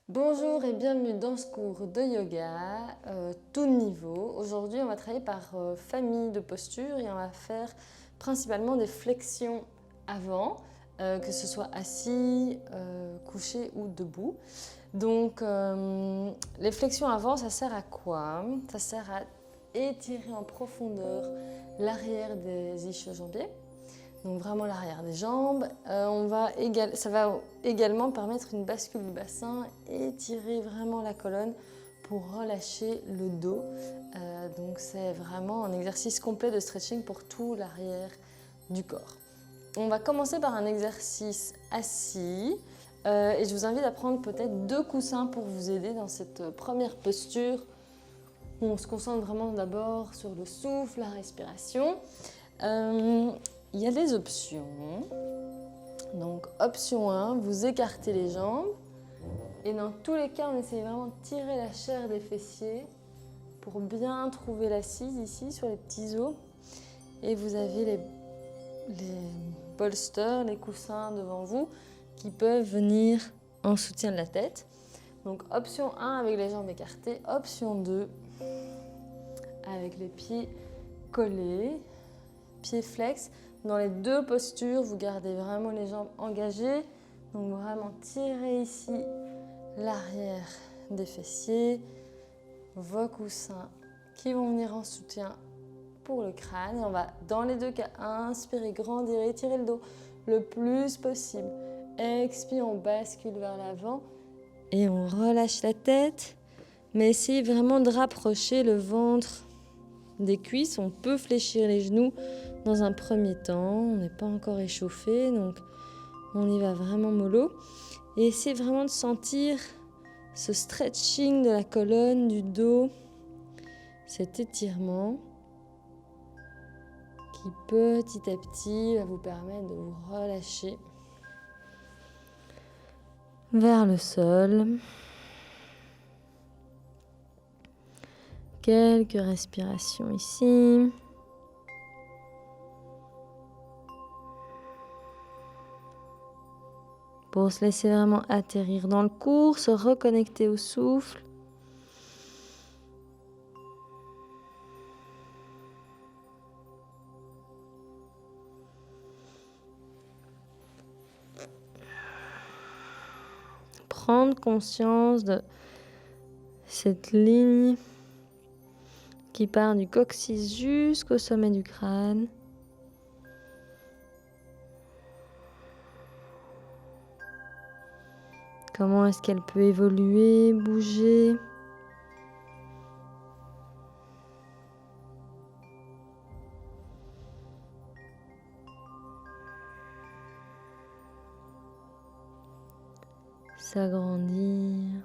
Bonjour et bienvenue dans ce cours de yoga, tout niveau. Aujourd'hui, on va travailler par famille de postures et on va faire principalement des flexions avant, que ce soit assis, couché ou debout. Donc, les flexions avant, ça sert à quoi? Ça sert à étirer en profondeur l'arrière des ischio-jambiers. Donc vraiment l'arrière des jambes. Ça va également permettre une bascule du bassin et étirer vraiment la colonne pour relâcher le dos. Donc c'est vraiment un exercice complet de stretching pour tout l'arrière du corps. On va commencer par un exercice assis et je vous invite à prendre peut-être 2 coussins pour vous aider dans cette première posture où on se concentre vraiment d'abord sur le souffle, la respiration. Il y a des options. Donc, option 1, vous écartez les jambes. Et dans tous les cas, on essaye vraiment de tirer la chair des fessiers pour bien trouver l'assise ici sur les petits os. Et vous avez les bolsters, les coussins devant vous qui peuvent venir en soutien de la tête. Donc, option 1 avec les jambes écartées. Option 2 avec les pieds collés, pieds flex. Dans les deux postures, vous gardez vraiment les jambes engagées. Donc vraiment tirez ici l'arrière des fessiers, vos coussins qui vont venir en soutien pour le crâne. Et on va dans les deux cas inspirer, grandir, étirer le dos le plus possible. Expire, on bascule vers l'avant et on relâche la tête. Mais essayez vraiment de rapprocher le ventre des cuisses. On peut fléchir les genoux dans un premier temps. On n'est pas encore échauffé, donc on y va vraiment mollo. Et essayez vraiment de sentir ce stretching de la colonne, du dos, cet étirement qui petit à petit va vous permettre de vous relâcher vers le sol. Quelques respirations ici. Pour se laisser vraiment atterrir dans le cours, se reconnecter au souffle. Prendre conscience de cette ligne qui part du coccyx jusqu'au sommet du crâne. Comment est-ce qu'elle peut évoluer, bouger? S'agrandir.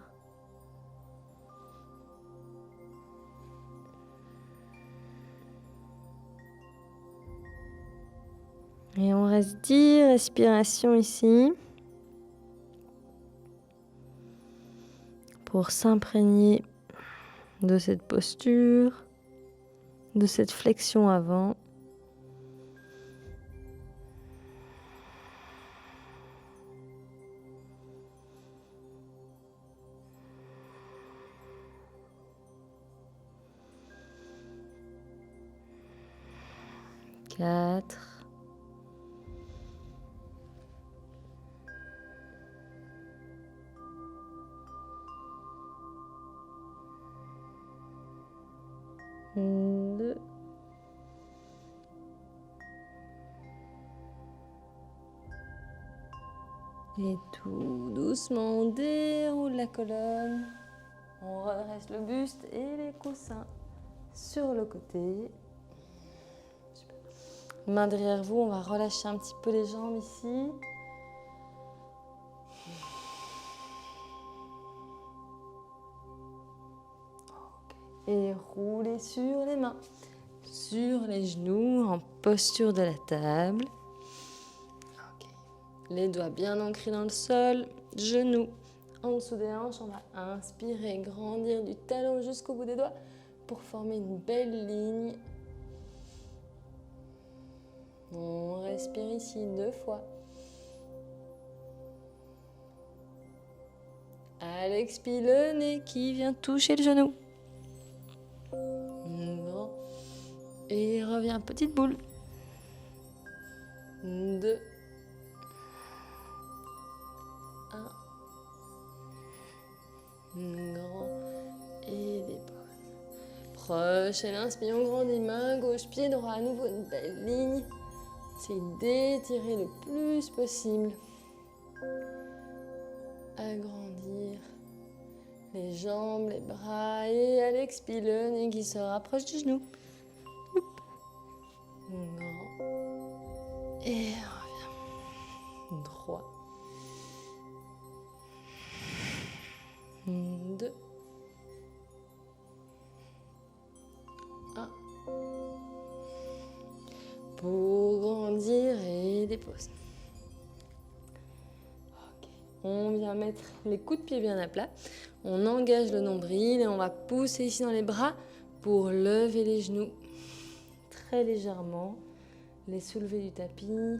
Et on reste 10 respirations ici pour s'imprégner de cette posture, de cette flexion avant. Quatre. Deux. Et tout doucement, on déroule la colonne. On redresse le buste et les coussins sur le côté. Super. Main derrière vous, on va relâcher un petit peu les jambes ici. Et roulez sur les mains, sur les genoux, en posture de la table. Okay. Les doigts bien ancrés dans le sol, genoux en dessous des hanches. On va inspirer, grandir du talon jusqu'au bout des doigts pour former une belle ligne. On respire ici 2 fois. À l'expire, le nez qui vient toucher le genou. Grand. Et reviens, petite boule. 2. 1. Grand. Et dépose. Prochaine inspire, on grandit, main gauche, pied droit, à nouveau une belle ligne. C'est d'étirer le plus possible. Agrandir les jambes, les bras et à l'expire, le nez qui se rapproche du genou. Grand. Et reviens. 3. 2. 1. Pour grandir et dépose. Ok. On vient mettre les coups de pied bien à plat. On engage le nombril et on va pousser ici dans les bras pour lever les genoux très légèrement. Les soulever du tapis.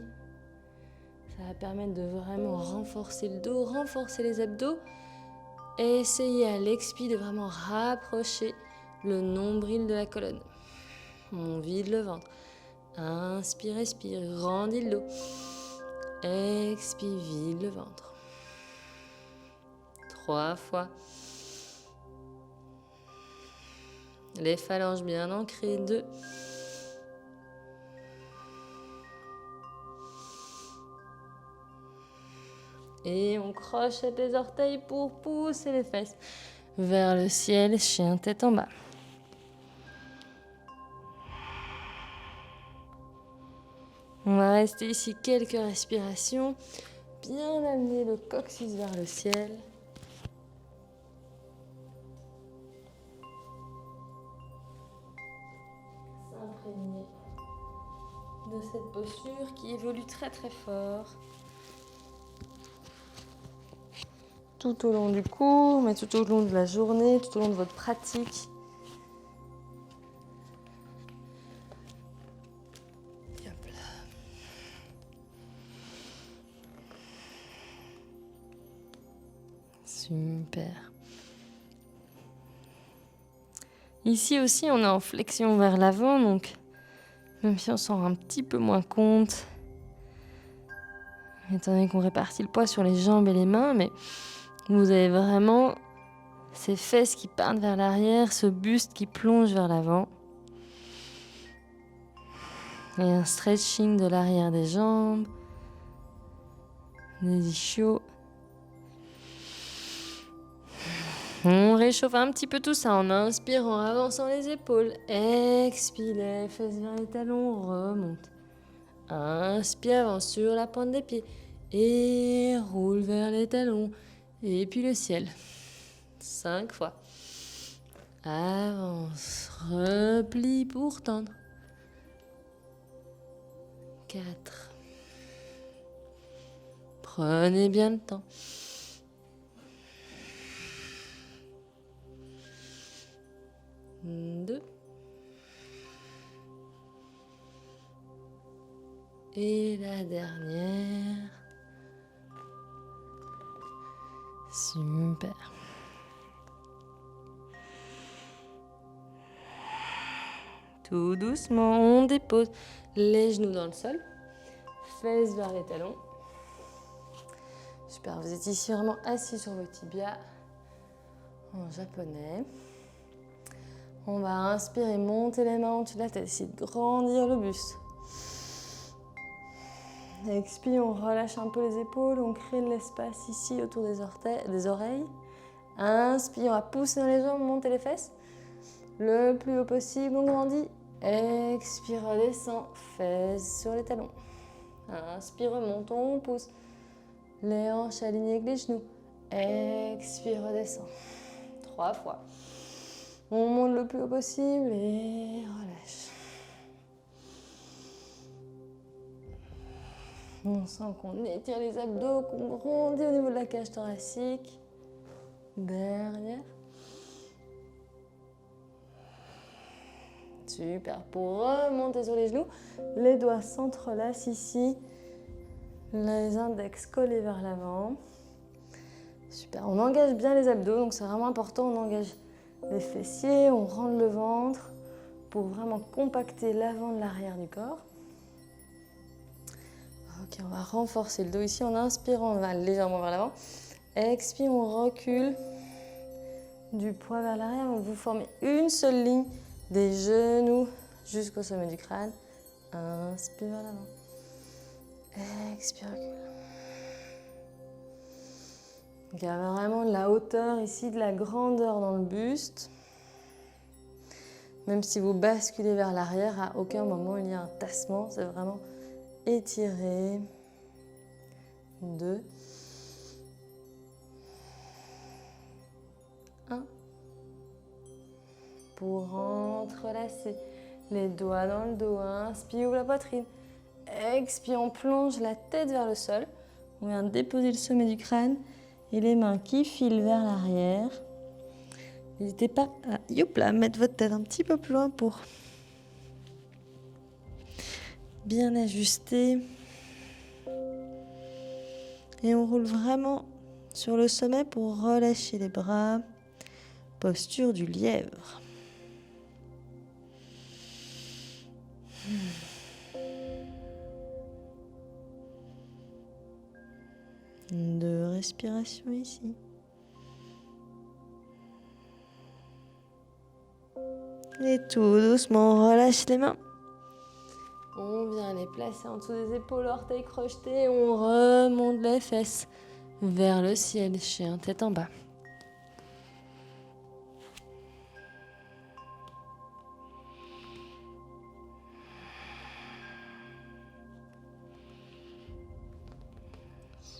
Ça va permettre de vraiment renforcer le dos, renforcer les abdos. Et essayez à l'expire de vraiment rapprocher le nombril de la colonne. On vide le ventre. Inspire, expire, grandis le dos. Expire, vide le ventre. 3 fois. Les phalanges bien ancrées. 2. Et on crochette les orteils pour pousser les fesses vers le ciel, chien tête en bas. On va rester ici quelques respirations. Bien amener le coccyx vers le ciel. S'imprégner de cette posture qui évolue très très fort. Tout au long du cours, mais tout au long de la journée, tout au long de votre pratique. Hop là. Super. Ici aussi, on est en flexion vers l'avant, donc même si on s'en rend un petit peu moins compte, étant donné qu'on répartit le poids sur les jambes et les mains, mais vous avez vraiment ces fesses qui partent vers l'arrière, ce buste qui plonge vers l'avant. Et un stretching de l'arrière des jambes, des ischios. On réchauffe un petit peu tout ça en inspirant, avançant les épaules. Expire, les fesses vers les talons, remonte. Inspire, avance sur la pointe des pieds. Et roule vers les talons. Et puis le ciel. 5 fois. Avance, replie pour tendre. 4. Prenez bien le temps. 2. Et la dernière. Super. Tout doucement, on dépose les genoux dans le sol. Fesses vers les talons. Super, vous êtes ici vraiment assis sur vos tibias en japonais. On va inspirer, monter les mains au-dessus de la tête, essayer de grandir le buste. Expire, on relâche un peu les épaules, on crée de l'espace ici autour des oreilles. Inspire, on va pousser dans les jambes, monter les fesses. Le plus haut possible, on grandit. Expire, redescend, fesses sur les talons. Inspire, remonte, on pousse. Les hanches alignées avec les genoux. Expire, redescend. 3 fois. On monte le plus haut possible et relâche. On sent qu'on étire les abdos, qu'on grandit au niveau de la cage thoracique. Derrière. Super. Pour remonter sur les genoux, les doigts s'entrelacent ici. Les index collés vers l'avant. Super, on engage bien les abdos, donc c'est vraiment important, on engage les fessiers, on rentre le ventre pour vraiment compacter l'avant de l'arrière du corps. Ok, on va renforcer le dos ici en inspirant, on va légèrement vers l'avant. Expire, on recule du poids vers l'arrière, vous formez une seule ligne des genoux jusqu'au sommet du crâne. Inspire vers l'avant. Expire, recule. Donc il y a vraiment de la hauteur ici, de la grandeur dans le buste. Même si vous basculez vers l'arrière, à aucun moment il y a un tassement, c'est vraiment étiré. 2. 1. Pour entrelacer les doigts dans le dos. Inspire, ouvre la poitrine. Expire, on plonge la tête vers le sol. On vient déposer le sommet du crâne et les mains qui filent vers l'arrière. N'hésitez pas à mettre votre tête un petit peu plus loin pour bien ajuster. Et on roule vraiment sur le sommet pour relâcher les bras. Posture du lièvre. De respiration ici. Et tout doucement, on relâche les mains. On vient les placer en dessous des épaules, orteils crochetés. On remonte les fesses vers le ciel, chien tête en bas.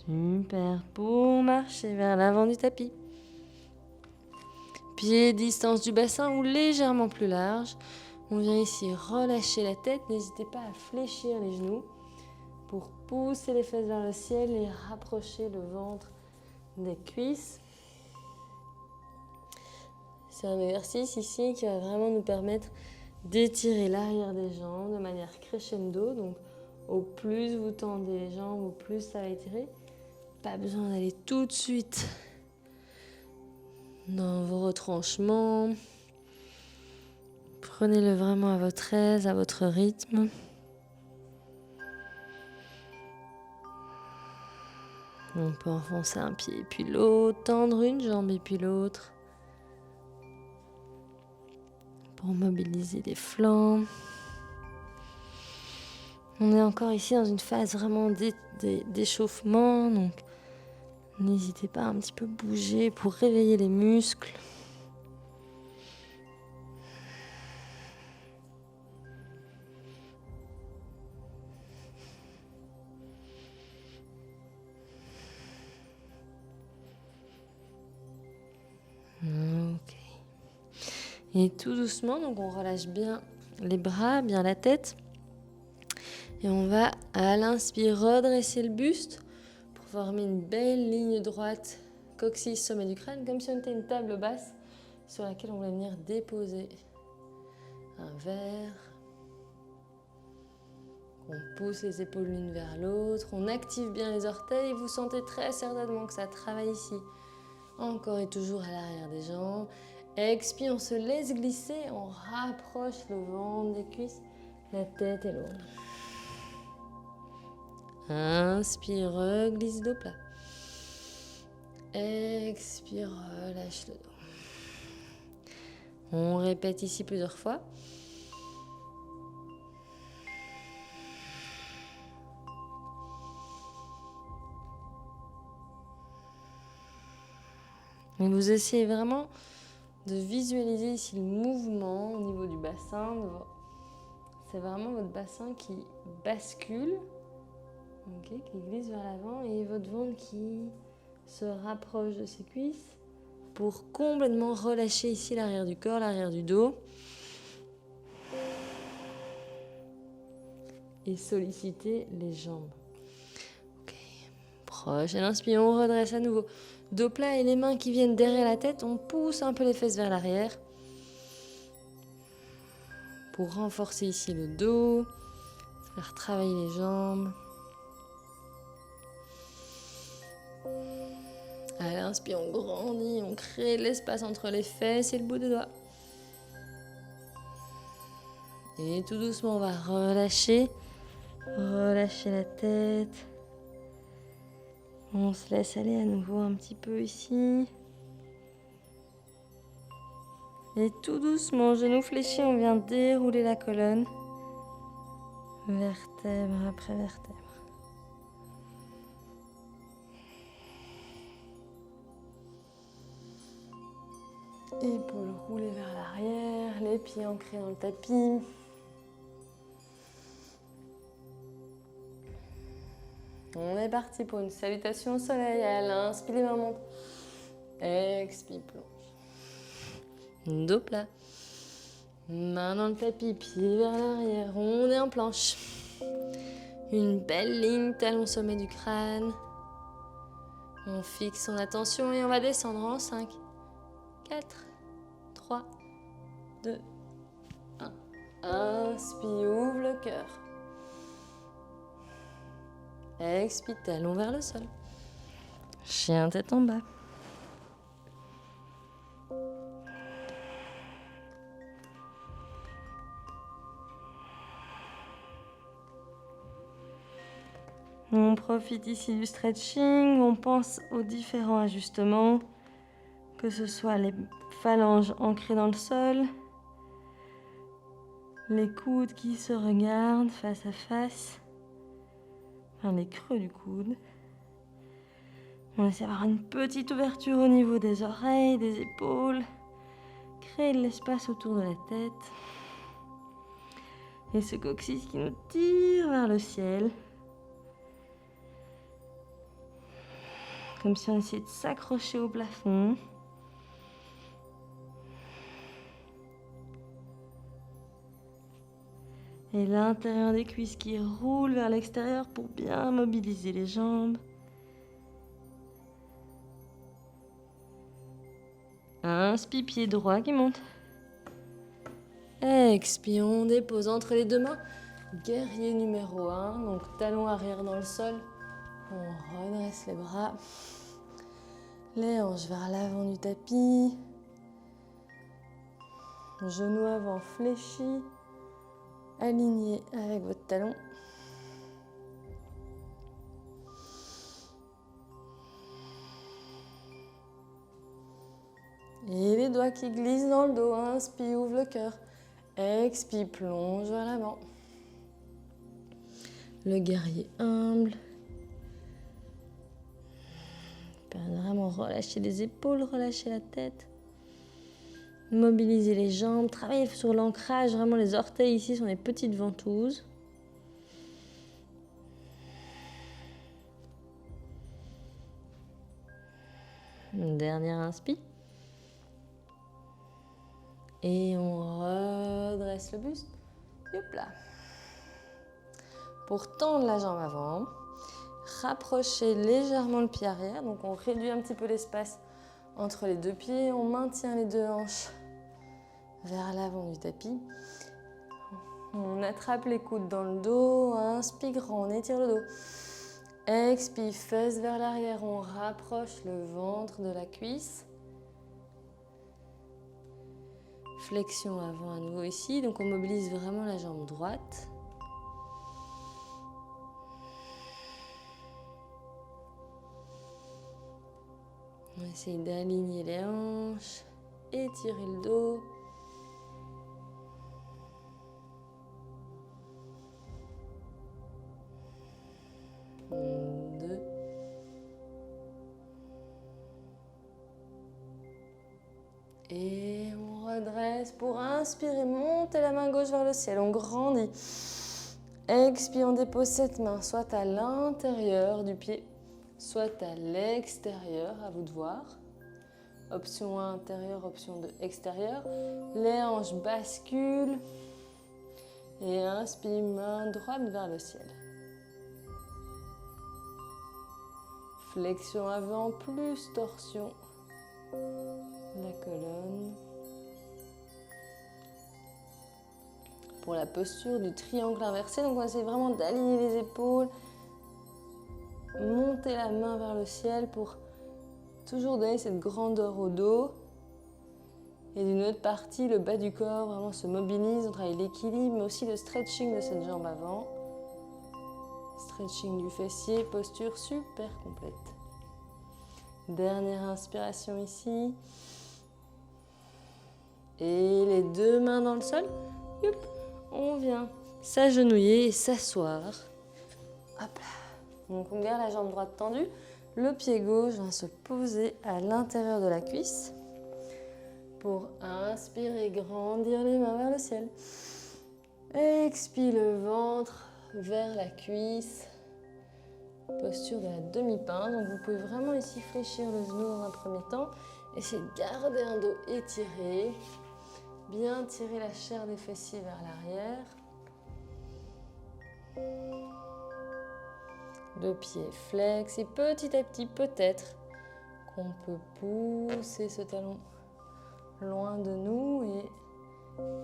Super, pour marcher vers l'avant du tapis. Pied distance du bassin ou légèrement plus large. On vient ici relâcher la tête. N'hésitez pas à fléchir les genoux pour pousser les fesses vers le ciel et rapprocher le ventre des cuisses. C'est un exercice ici qui va vraiment nous permettre d'étirer l'arrière des jambes de manière crescendo. Donc au plus vous tendez les jambes, au plus ça va étirer. Pas besoin d'aller tout de suite dans vos retranchements. Prenez-le vraiment à votre aise, à votre rythme. On peut enfoncer un pied et puis l'autre, tendre une jambe et puis l'autre. Pour mobiliser les flancs. On est encore ici dans une phase vraiment d'échauffement, donc n'hésitez pas à un petit peu bouger pour réveiller les muscles. Ok. Et tout doucement, donc on relâche bien les bras, bien la tête. Et on va, à l'inspire, redresser le buste pour former une belle ligne droite, coccyx, sommet du crâne, comme si on était une table basse sur laquelle on va venir déposer un verre. On pousse les épaules l'une vers l'autre, on active bien les orteils. Vous sentez très certainement que ça travaille ici. Encore et toujours à l'arrière des jambes. Expire, on se laisse glisser, on rapproche le ventre des cuisses, la tête est lourde. Inspire, glisse dos plat. Expire, relâche le dos. On répète ici plusieurs fois. Et vous essayez vraiment de visualiser ici le mouvement au niveau du bassin. C'est vraiment votre bassin qui bascule, okay, qui glisse vers l'avant et votre ventre qui se rapproche de ses cuisses pour complètement relâcher ici l'arrière du corps, l'arrière du dos. Et solliciter les jambes. Ok, prochaine inspire, on redresse à nouveau. Dos plat et les mains qui viennent derrière la tête, on pousse un peu les fesses vers l'arrière pour renforcer ici le dos, faire travailler les jambes. À l'inspire, on grandit, on crée de l'espace entre les fesses et le bout des doigts. Et tout doucement, on va relâcher. Relâcher la tête. On se laisse aller à nouveau un petit peu ici. Et tout doucement, genou fléchi, on vient dérouler la colonne. Vertèbre après vertèbre. Épaules roulées vers l'arrière, les pieds ancrés dans le tapis. On est parti pour une salutation au soleil. À l'inspire, les mains montent. Expire, plonge. Dos plat. Main dans le tapis, pied vers l'arrière. On est en planche. Une belle ligne, talon sommet du crâne. On fixe son attention et on va descendre en 5, 4, 3, 2, 1. Inspire, ouvre le cœur. Expire, talon vers le sol. Chien tête en bas. On profite ici du stretching, on pense aux différents ajustements, que ce soit les phalanges ancrées dans le sol, les coudes qui se regardent face à face, enfin les creux du coude. On essaie d'avoir une petite ouverture au niveau des oreilles, des épaules, créer de l'espace autour de la tête. Et ce coccyx qui nous tire vers le ciel. Comme si on essayait de s'accrocher au plafond. Et l'intérieur des cuisses qui roule vers l'extérieur pour bien mobiliser les jambes. Inspire, pied droit qui monte. Expire, on dépose entre les deux mains. Guerrier numéro 1, donc talon arrière dans le sol. On redresse les bras. Les hanches vers l'avant du tapis. Genou avant fléchi. Aligné avec votre talon. Et les doigts qui glissent dans le dos. Inspire, ouvre le cœur. Expire, plonge vers l'avant. Le guerrier humble. Vraiment relâcher les épaules, relâcher la tête. Mobiliser les jambes, travailler sur l'ancrage. Vraiment, les orteils ici sont des petites ventouses. Une dernière inspire. Et on redresse le buste. Hop là. Pour tendre la jambe avant, rapprocher légèrement le pied arrière. Donc on réduit un petit peu l'espace entre les deux pieds. On maintient les deux hanches vers l'avant du tapis. On attrape les coudes dans le dos. Inspire grand, on étire le dos. Expire, fesses vers l'arrière. On rapproche le ventre de la cuisse. Flexion avant à nouveau ici. Donc on mobilise vraiment la jambe droite. On essaye d'aligner les hanches, étirer le dos. Deux. Et on redresse pour inspirer, monter la main gauche vers le ciel, on grandit. Expire, on dépose cette main soit à l'intérieur du pied, soit à l'extérieur, à vous de voir. Option 1 intérieur, option 2 extérieur. Les hanches basculent. Et inspire, main droite vers le ciel. Flexion avant, plus torsion. La colonne. Pour la posture du triangle inversé, donc on va essayer vraiment d'aligner les épaules. Monter la main vers le ciel pour Toujours donner cette grandeur au dos. Et d'une autre partie, le bas du corps vraiment se mobilise. On travaille l'équilibre, mais aussi le stretching de cette jambe avant. Stretching du fessier, posture super complète. Dernière inspiration ici. Et les deux mains dans le sol. Youp, on vient s'agenouiller et s'asseoir. Hop là. Donc on garde la jambe droite tendue. Le pied gauche vient se poser à l'intérieur de la cuisse. Pour inspirer, grandir les mains vers le ciel. Expire le ventre vers la cuisse. Posture de la demi-pinte. Donc vous pouvez vraiment ici fléchir le genou dans un premier temps. Essayez de garder un dos étiré. Bien tirer la chair des fessiers vers l'arrière. Le pied flex. Et petit à petit, peut-être qu'on peut pousser ce talon loin de nous et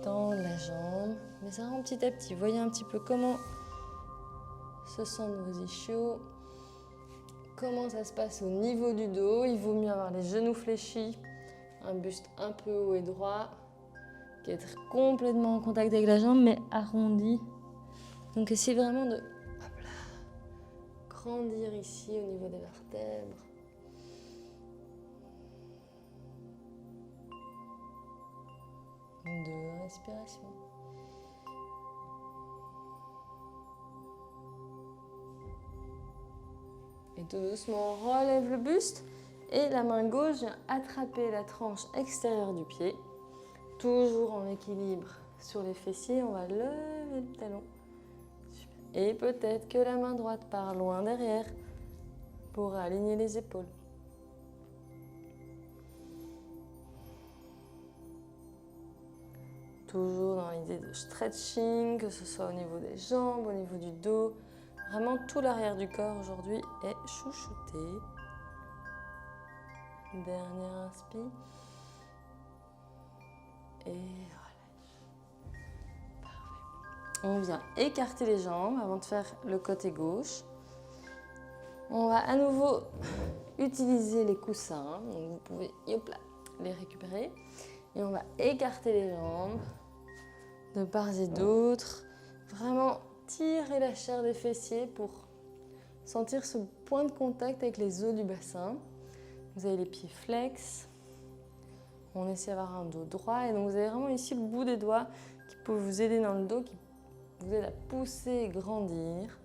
tendre la jambe. Mais ça rend petit à petit. Voyez un petit peu comment se sentent vos ischios. Comment ça se passe au niveau du dos. Il vaut mieux avoir les genoux fléchis, un buste un peu haut et droit, qu'être complètement en contact avec la jambe, mais arrondi. Donc essayez vraiment de grandir ici au niveau des vertèbres. Deux respirations. Et tout doucement, on relève le buste et la main gauche vient attraper la tranche extérieure du pied. Toujours en équilibre sur les fessiers, on va lever le talon. Et peut-être que la main droite part loin derrière pour aligner les épaules. Toujours dans l'idée de stretching, que ce soit au niveau des jambes, au niveau du dos. Vraiment tout l'arrière du corps aujourd'hui est chouchouté. Dernière inspire. Et relâche. Parfait. On vient écarter les jambes avant de faire le côté gauche. On va à nouveau utiliser les coussins. Donc vous pouvez hop là, les récupérer. Et on va écarter les jambes de part et d'autre. Vraiment tirer la chair des fessiers pour sentir ce point de contact avec les os du bassin. Vous avez les pieds flex. On essaie d'avoir un dos droit. Et donc vous avez vraiment ici le bout des doigts qui peut vous aider dans le dos, qui vous aide à pousser et grandir.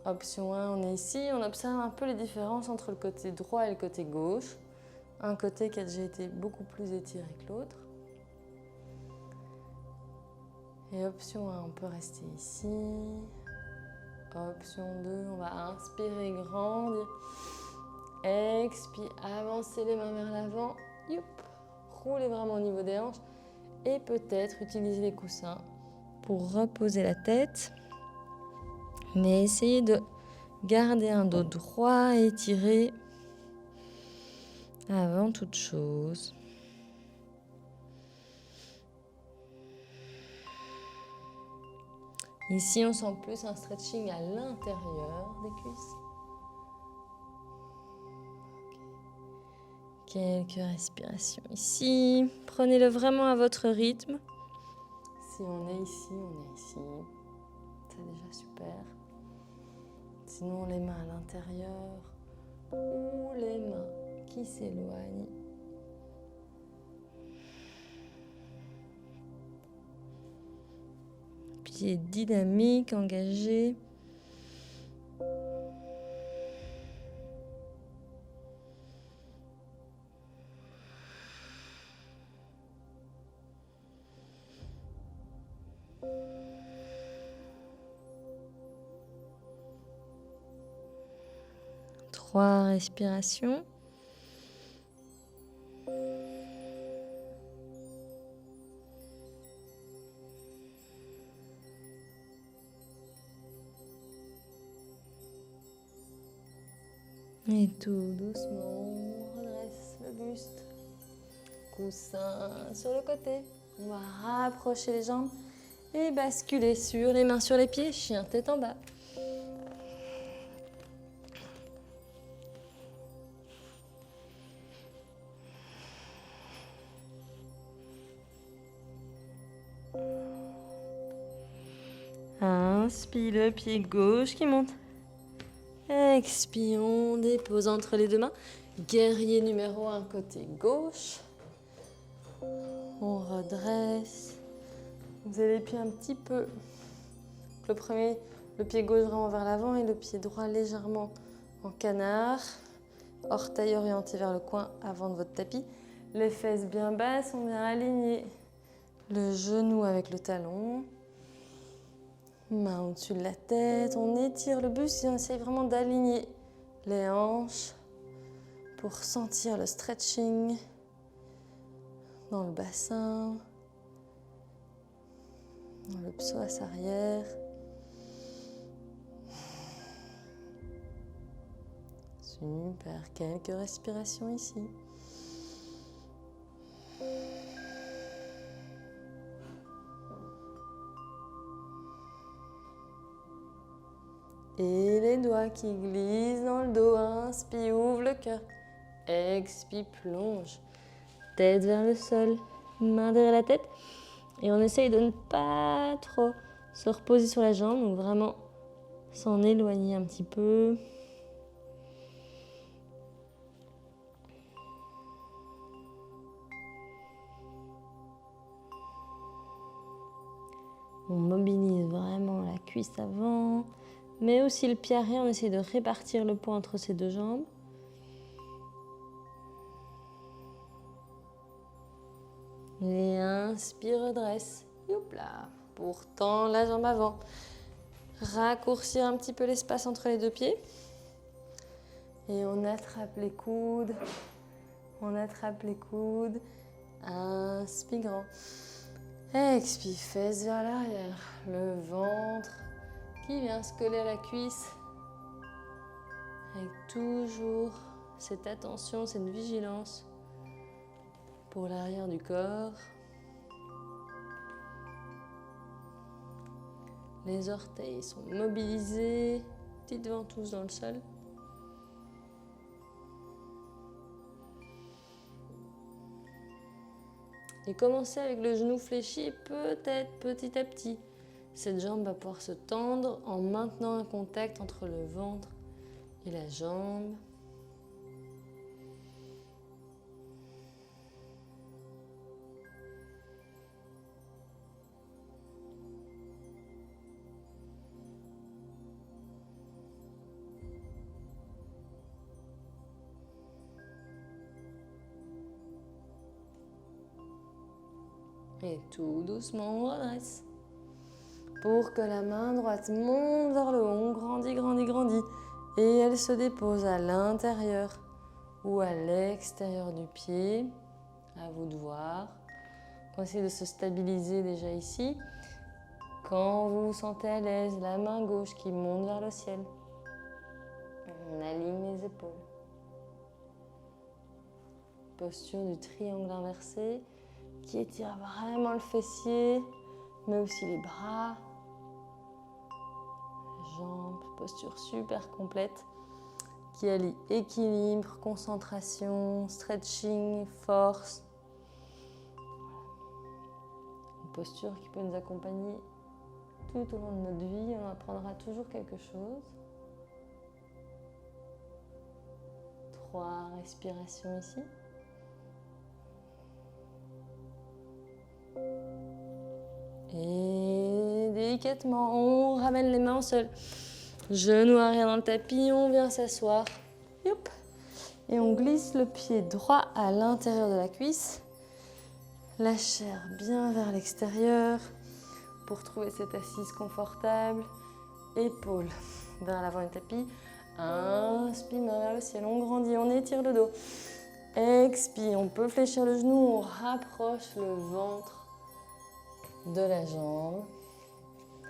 Option 1, on est ici. On observe un peu les différences entre le côté droit et le côté gauche. Un côté qui a déjà été beaucoup plus étiré que l'autre. Et option 1, on peut rester ici. Option 2, on va inspirer, grandir. Expire, avancer les mains vers l'avant. Youp. Roulez vraiment au niveau des hanches. Et peut-être utiliser les coussins pour reposer la tête. Mais essayez de garder un dos droit et étiré avant toute chose. Ici, on sent plus un stretching à l'intérieur des cuisses. Quelques respirations ici. Prenez-le vraiment à votre rythme. Si on est ici, on est ici. C'est déjà super. Sinon, les mains à l'intérieur ou les mains qui s'éloignent. Pied dynamique, engagé. Trois respirations. Et tout doucement, on redresse le buste. Coussin sur le côté. On va rapprocher les jambes et basculer sur les mains sur les pieds, chien tête en bas. Inspire le pied gauche qui monte. Expire, on dépose entre les deux mains. Guerrier numéro 1 côté gauche. On redresse. Vous allez les pieds un petit peu. Le premier, le pied gauche vraiment vers l'avant et le pied droit légèrement en canard. Orteil orienté vers le coin avant de votre tapis. Les fesses bien basses, on vient aligner le genou avec le talon. Main au-dessus de la tête, on étire le buste et on essaye vraiment d'aligner les hanches pour sentir le stretching dans le bassin, dans le psoas arrière. Super, quelques respirations ici. Et les doigts qui glissent dans le dos. Inspire, ouvre le cœur. Expire, plonge. Tête vers le sol. Main derrière la tête. Et on essaye de ne pas trop se reposer sur la jambe. Donc vraiment s'en éloigner un petit peu. On mobilise vraiment la cuisse avant. Mais aussi le pied arrière, on essaie de répartir le poids entre ces deux jambes. Et inspire, redresse. Youpla. Pourtant, la jambe avant. Raccourcir un petit peu l'espace entre les deux pieds. Et on attrape les coudes. On attrape les coudes. Inspire grand. Expire, fesses vers l'arrière. Le ventre qui vient se coller à la cuisse. Avec toujours cette attention, cette vigilance pour l'arrière du corps. Les orteils sont mobilisés. Petite ventouse dans le sol. Et commencez avec le genou fléchi, peut-être petit à petit. Cette jambe va pouvoir se tendre en maintenant un contact entre le ventre et la jambe. Et tout doucement, on redresse. Pour que la main droite monte vers le haut, on grandit, grandit, grandit. Et elle se dépose à l'intérieur ou à l'extérieur du pied. À vous de voir. On essaie de se stabiliser déjà ici. Quand vous vous sentez à l'aise, la main gauche qui monte vers le ciel. On aligne les épaules. Posture du triangle inversé qui étire vraiment le fessier, mais aussi les bras, les jambes. Posture super complète qui allie équilibre, concentration, stretching, force. Une posture qui peut nous accompagner tout au long de notre vie. On apprendra toujours quelque chose. 3 respirations ici. Et délicatement, on ramène les mains au sol. Genou arrière dans le tapis, on vient s'asseoir. Youp. Et on glisse le pied droit à l'intérieur de la cuisse. La chair bien vers l'extérieur pour trouver cette assise confortable. Épaules vers l'avant du tapis. Inspire, main vers le ciel, on grandit, on étire le dos. Expire, on peut fléchir le genou, on rapproche le ventre de la jambe.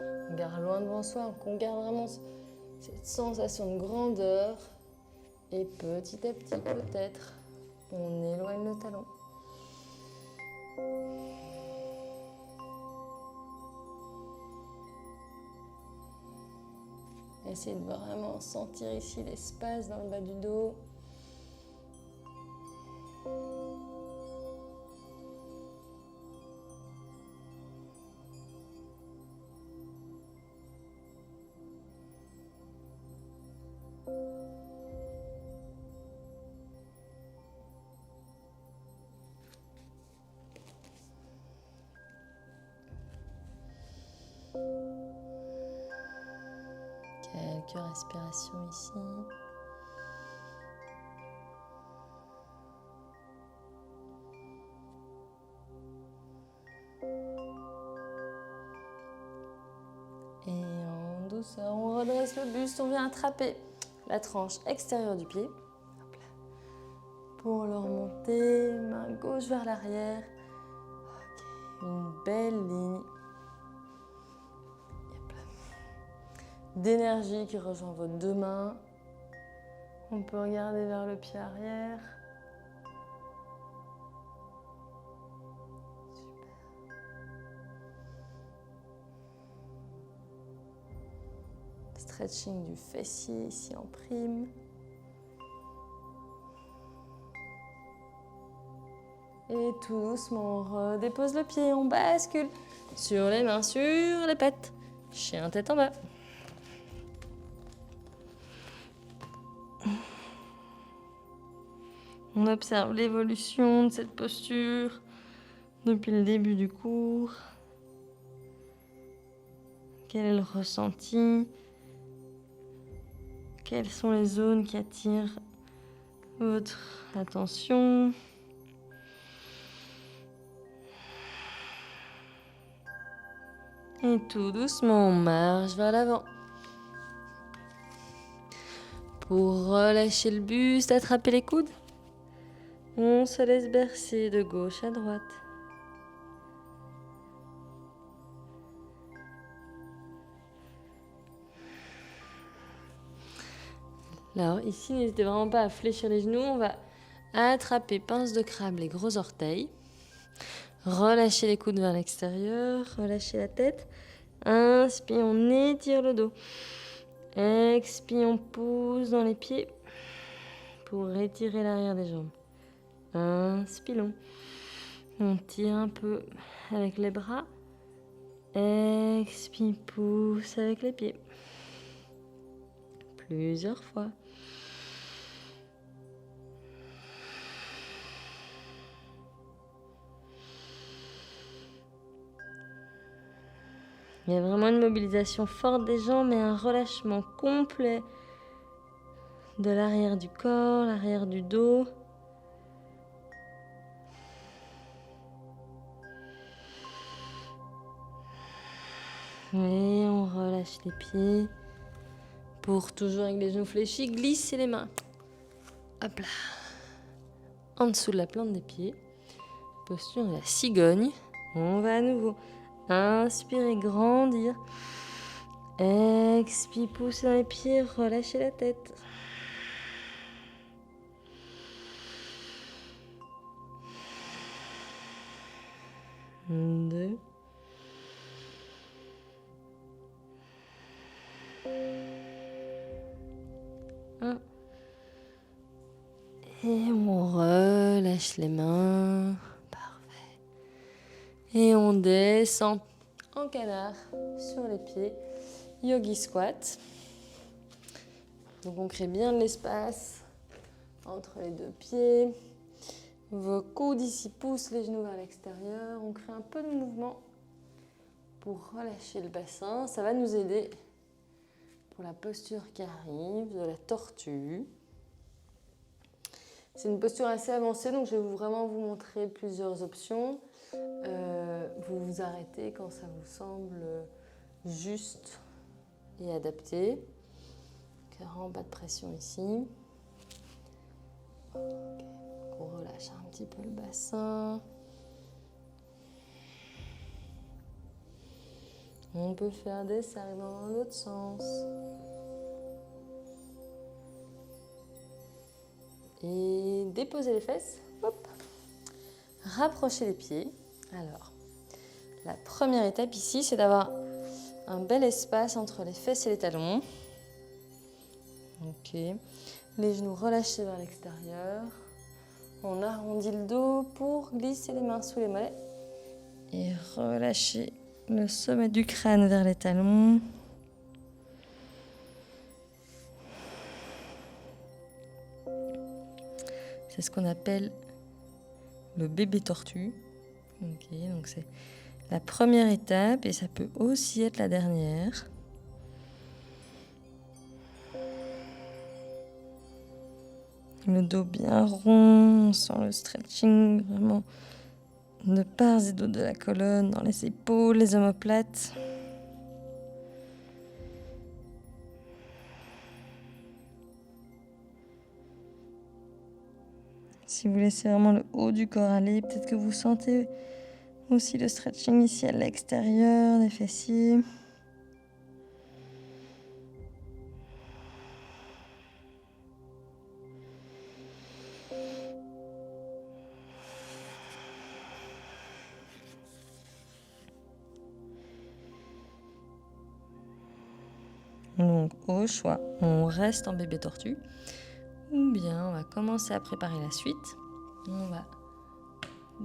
On garde loin devant soi, on garde vraiment cette sensation de grandeur. Et petit à petit, peut-être, on éloigne le talon. Essayez de vraiment sentir ici l'espace dans le bas du dos. quelques respirations ici. Et en douceur, on redresse le buste, on vient attraper la tranche extérieure du pied. Hop là. Pour le remonter, main gauche vers l'arrière. Okay. Une belle ligne d'énergie qui rejoint vos deux mains. On peut regarder vers le pied arrière. Stretching du fessier ici en prime. Et tout doucement, on redépose le pied, on bascule sur les mains, sur les pattes. Chien tête en bas. On observe l'évolution de cette posture depuis le début du cours. Quel est le ressenti? Quelles sont les zones qui attirent votre attention? Et tout doucement, on marche vers l'avant. Pour relâcher le buste, attraper les coudes, on se laisse bercer de gauche à droite. Alors ici, n'hésitez vraiment pas à fléchir les genoux. On va attraper pince de crabe les gros orteils. Relâcher les coudes vers l'extérieur. Relâcher la tête. Inspire, on étire le dos. Expire, on pousse dans les pieds pour étirer l'arrière des jambes. Inspirons. On tire un peu avec les bras. Expire, pousse avec les pieds. Plusieurs fois. Il y a vraiment une mobilisation forte des jambes et un relâchement complet de l'arrière du corps, l'arrière du dos. Et on relâche les pieds. Pour toujours avec les genoux fléchis, glissez les mains. Hop là. En dessous de la plante des pieds. Posture de la cigogne. On va à nouveau inspirer, grandir. Expire, pousser dans les pieds, relâchez la tête. Deux. Un. Et on relâche les mains. Parfait. Et on descend en canard sur les pieds. Yogi squat. Donc on crée bien de l'espace entre les deux pieds. Vos coudes ici poussent les genoux vers l'extérieur. On crée un peu de mouvement pour relâcher le bassin. Ça va nous aider pour la posture qui arrive, de la tortue. C'est une posture assez avancée, donc je vais vraiment vous montrer plusieurs options. Vous vous arrêtez quand ça vous semble juste et adapté. Vraiment pas de pression ici. Okay. On relâche un petit peu le bassin. On peut faire des cercles dans l'autre sens. Et déposer les fesses. Hop. Rapprocher les pieds. Alors, la première étape ici, c'est d'avoir un bel espace entre les fesses et les talons. Ok. Les genoux relâchés vers l'extérieur. On arrondit le dos pour glisser les mains sous les mollets. Et relâcher le sommet du crâne vers les talons. C'est ce qu'on appelle le bébé tortue. Ok, donc c'est la première étape et ça peut aussi être la dernière. Le dos bien rond, on sent le stretching vraiment de part et d'autre de la colonne, dans les épaules, les omoplates. Si vous laissez vraiment le haut du corps aller, peut-être que vous sentez aussi le stretching ici à l'extérieur des fessiers. Donc au choix, on reste en bébé tortue ou bien on va commencer à préparer la suite. On va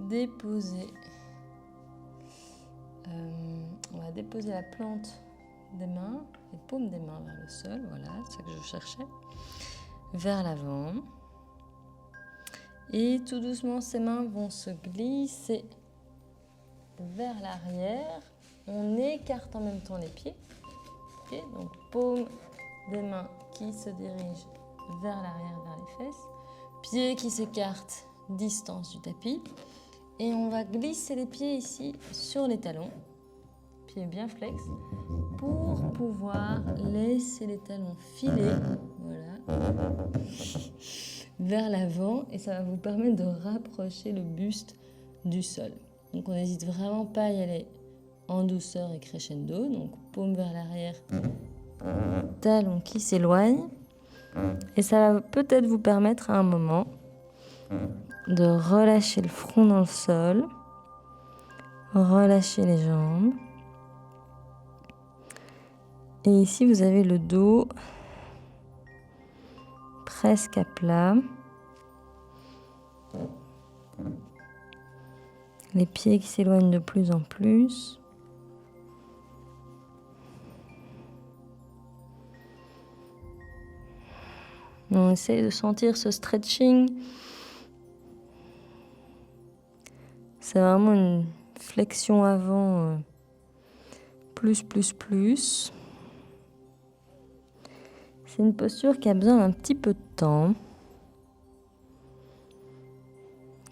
déposer, la plante des mains, les paumes des mains vers le sol, voilà, c'est ça que je cherchais, vers l'avant. Et tout doucement, ces mains vont se glisser vers l'arrière. On écarte en même temps les pieds. Okay, donc paume des mains qui se dirigent vers l'arrière, vers les fesses. Pieds qui s'écartent, distance du tapis. Et on va glisser les pieds ici sur les talons. Pieds bien flex. Pour pouvoir laisser les talons filer. Voilà. Vers l'avant. Et ça va vous permettre de rapprocher le buste du sol. Donc on n'hésite vraiment pas à y aller en douceur et crescendo. Donc paume vers l'arrière. Talons qui s'éloignent. Et ça va peut-être vous permettre à un moment de relâcher le front dans le sol, relâcher les jambes. Et ici, vous avez le dos presque à plat. Les pieds qui s'éloignent de plus en plus. On essaie de sentir ce stretching. C'est vraiment une flexion avant, plus. C'est une posture qui a besoin d'un petit peu de temps.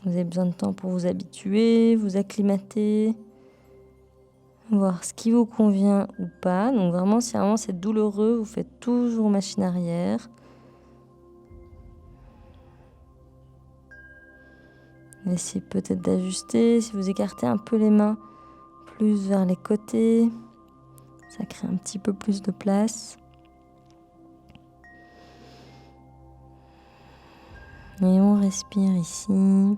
Vous avez besoin de temps pour vous habituer, vous acclimater, voir ce qui vous convient ou pas. Donc vraiment, si vraiment c'est douloureux, vous faites toujours machine arrière. Essayez peut-être d'ajuster. Si vous écartez un peu les mains plus vers les côtés, ça crée un petit peu plus de place. Et on respire ici.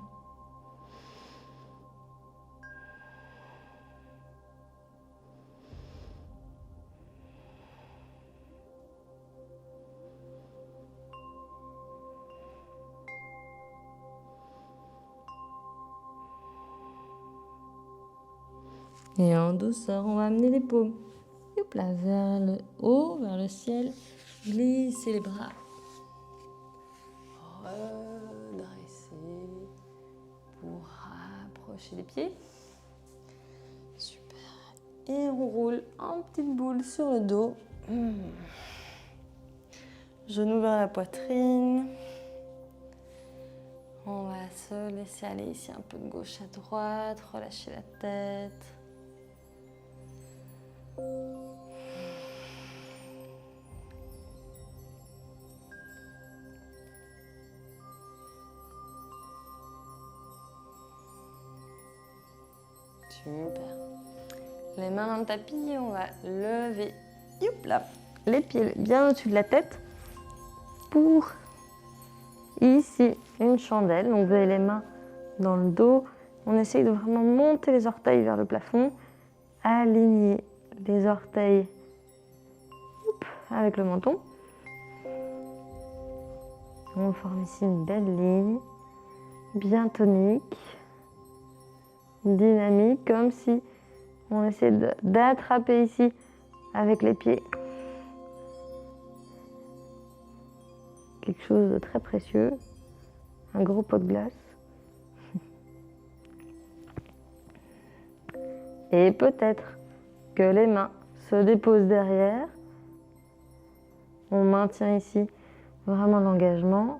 Et en douceur, on va amener les paumes. Hop là, vers le haut, vers le ciel. Glissez les bras. Redresser pour rapprocher les pieds. Super. Et on roule en petite boule sur le dos. Genoux vers la poitrine. On va se laisser aller ici un peu de gauche à droite, relâcher la tête. Super. Les mains dans le tapis, on va lever là, les pieds bien au-dessus de la tête pour ici une chandelle. Donc vous avez les mains dans le dos. On essaye de vraiment monter les orteils vers le plafond, aligner les orteils avec le menton. On forme ici une belle ligne, bien tonique, dynamique, comme si on essaie d'attraper ici avec les pieds quelque chose de très précieux, un gros pot de glace. Et peut-être que les mains se déposent derrière. On maintient ici vraiment l'engagement.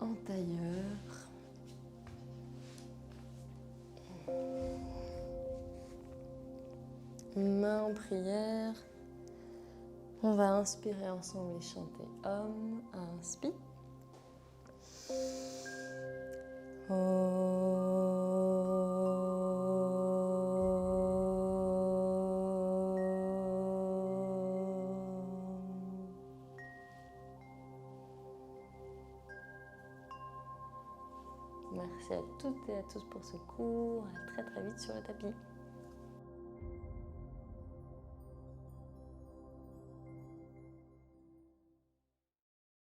en tailleur. Main en prière. On va inspirer ensemble et chanter Om. Inspire. Merci à toutes et à tous pour ce cours. À très très vite sur le tapis.